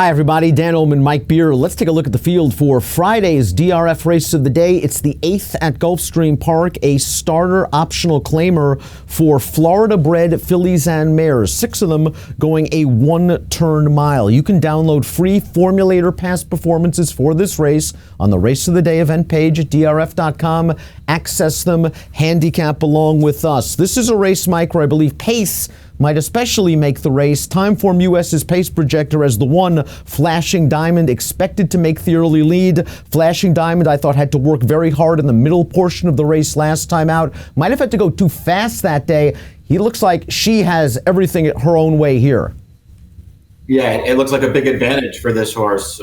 Hi everybody, Dan Illman and Mike Beer. Let's take a look at the field for Friday's DRF race of the day. It's the 8th at Gulfstream Park, a starter optional claimer for Florida-bred fillies and mares, 6 of them going a one-turn mile. You can download free formulator past performances for this race on the Race of the Day event page at DRF.com. Access them, handicap along with us. This is a race, Mike, where I believe pace might especially make the race. Timeform US's pace projector as the one. Flashing Diamond expected to make the early lead. Flashing Diamond, I thought, had to work very hard in the middle portion of the race last time out. Might have had to go too fast that day. He looks like she has everything her own way here. Yeah, it looks like a big advantage for this horse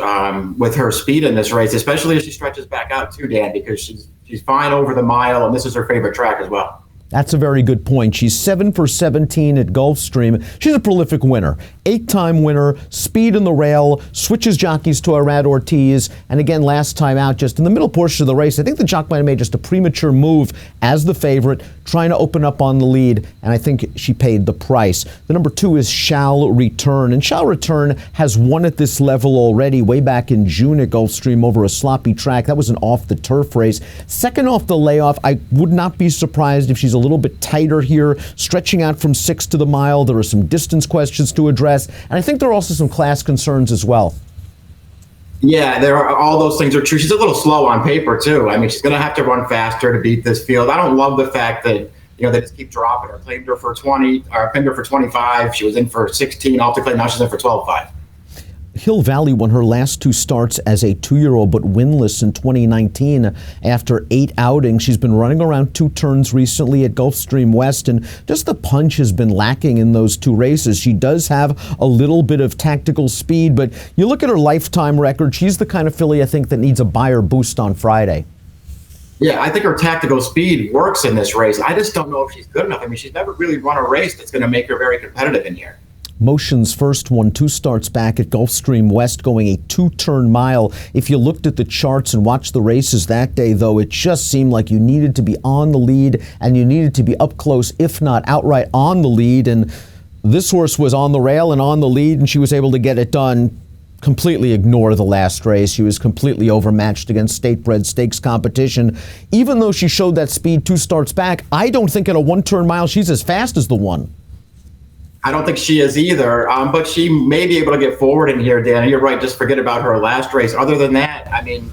with her speed in this race, especially as she stretches back out too, Dan, because she's fine over the mile, and this is her favorite track as well. That's a very good point. She's 7 for 17 at Gulfstream. She's a prolific winner. 8-time winner, speed in the rail, switches jockeys to Arad Ortiz, and again last time out, just in the middle portion of the race, I think the jock might have made just a premature move as the favorite, trying to open up on the lead, and I think she paid the price. The number 2 is Shall Return, and Shall Return has won at this level already way back in June at Gulfstream over a sloppy track. That was an off-the-turf race. Second off the layoff, I would not be surprised if she's a little bit tighter here, stretching out from 6 to the mile. There are some distance questions to address, and I think there are also some class concerns as well. Yeah, all those things are true. She's a little slow on paper too. I mean, she's going to have to run faster to beat this field. I don't love the fact that they just keep dropping her. Claimed her for 20, or claimed her for 25. She was in for 16 off the claim. Now she's in for 12.5. Hill Valley won her last 2 starts as a 2-year-old, but winless in 2019 after 8 outings. She's been running around 2 turns recently at Gulfstream West, and just the punch has been lacking in those 2 races. She does have a little bit of tactical speed, but you look at her lifetime record, she's the kind of filly I think that needs a buyer boost on Friday. Yeah, I think her tactical speed works in this race. I just don't know if she's good enough. I mean, she's never really run a race that's going to make her very competitive in here. Motion's first won 2 starts back at Gulfstream West, going a 2-turn mile. If you looked at the charts and watched the races that day, though, it just seemed like you needed to be on the lead and you needed to be up close, if not outright on the lead. And this horse was on the rail and on the lead, and she was able to get it done. Completely ignore the last race. She was completely overmatched against state-bred stakes competition. Even though she showed that speed 2 starts back, I don't think at a 1-turn mile she's as fast as the one. I don't think she is either, but she may be able to get forward in here, Dan. You're right, just forget about her last race. Other than that, I mean,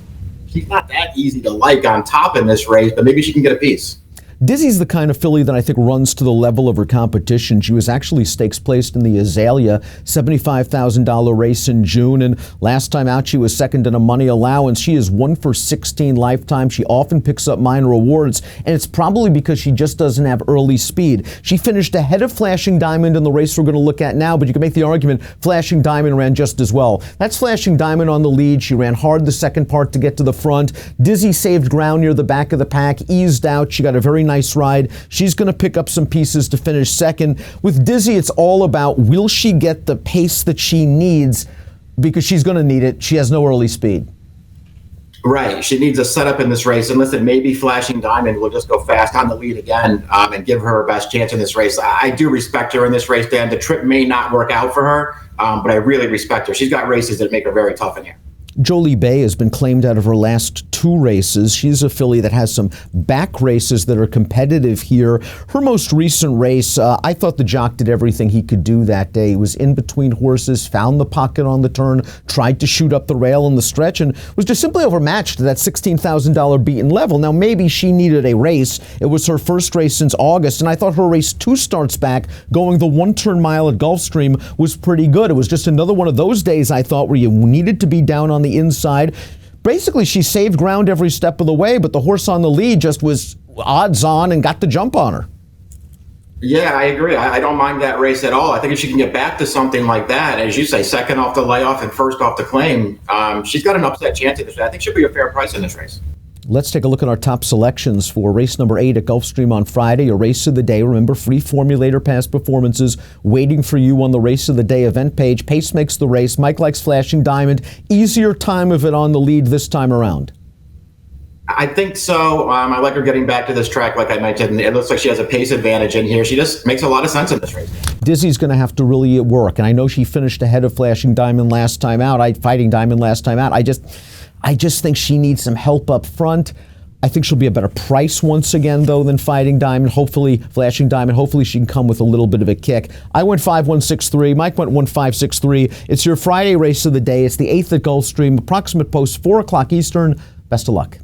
she's not that easy to like on top in this race, but maybe she can get a piece. Dizzy's the kind of filly that I think runs to the level of her competition. She was actually stakes placed in the Azalea, $75,000 race in June, and last time out she was second in a money allowance. She is 1 for 16 lifetime. She often picks up minor awards, and it's probably because she just doesn't have early speed. She finished ahead of Flashing Diamond in the race we're going to look at now, but you can make the argument Flashing Diamond ran just as well. That's Flashing Diamond on the lead. She ran hard the second part to get to the front. Dizzy saved ground near the back of the pack, eased out. She got a very nice ride. She's going to pick up some pieces to finish second. With Dizzy, it's all about, will she get the pace that she needs? Because she's going to need it. She has no early speed. Right. She needs a setup in this race. And listen, maybe Flashing Diamond will just go fast on the lead again and give her her best chance in this race. I do respect her in this race, Dan. The trip may not work out for her, but I really respect her. She's got races that make her very tough in here. Jolie Bay has been claimed out of her last 2 races. She's a filly that has some back races that are competitive here. Her most recent race, I thought the jock did everything he could do that day. He was in between horses, found the pocket on the turn, tried to shoot up the rail in the stretch, and was just simply overmatched at that $16,000 beaten level. Now, maybe she needed a race. It was her first race since August, and I thought her race 2 starts back, going the 1-turn mile at Gulfstream, was pretty good. It was just another one of those days, I thought, where you needed to be down on the inside. Basically, she saved ground every step of the way, but the horse on the lead just was odds on and got the jump on her. Yeah, I agree. I don't mind that race at all. I think if she can get back to something like that, as you say, second off the layoff and first off the claim, she's got an upset chance in this. I think she'll be a fair price in this race. Let's take a look at our top selections for race number 8 at Gulfstream on Friday, a race of the day. Remember, free formulator past performances waiting for you on the Race of the Day event page. Pace makes the race. Mike likes Flashing Diamond. Easier time of it on the lead this time around. I think so. I like her getting back to this track, like I mentioned. It looks like she has a pace advantage in here. She just makes a lot of sense in this race. Dizzy's going to have to really work, and I know she finished ahead of Flashing Diamond last time out. Fighting Diamond last time out. I just think she needs some help up front. I think she'll be a better price once again, though, than Fighting Diamond. Hopefully, Flashing Diamond, hopefully she can come with a little bit of a kick. I went 5-1-6-3. Mike went 1-5-6-3. It's your Friday race of the day. It's the 8th at Gulfstream. Approximate post, 4 o'clock Eastern. Best of luck.